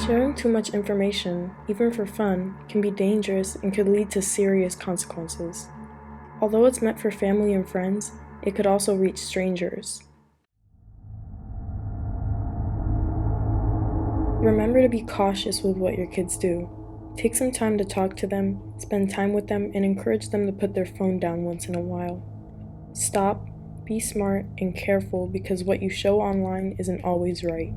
Sharing too much information, even for fun, can be dangerous and could lead to serious consequences. Although it's meant for family and friends, it could also reach strangers. Remember to be cautious with what your kids do. Take some time to talk to them, spend time with them, and encourage them to put their phone down once in a while. Stop, be smart, and careful because what you show online isn't always right.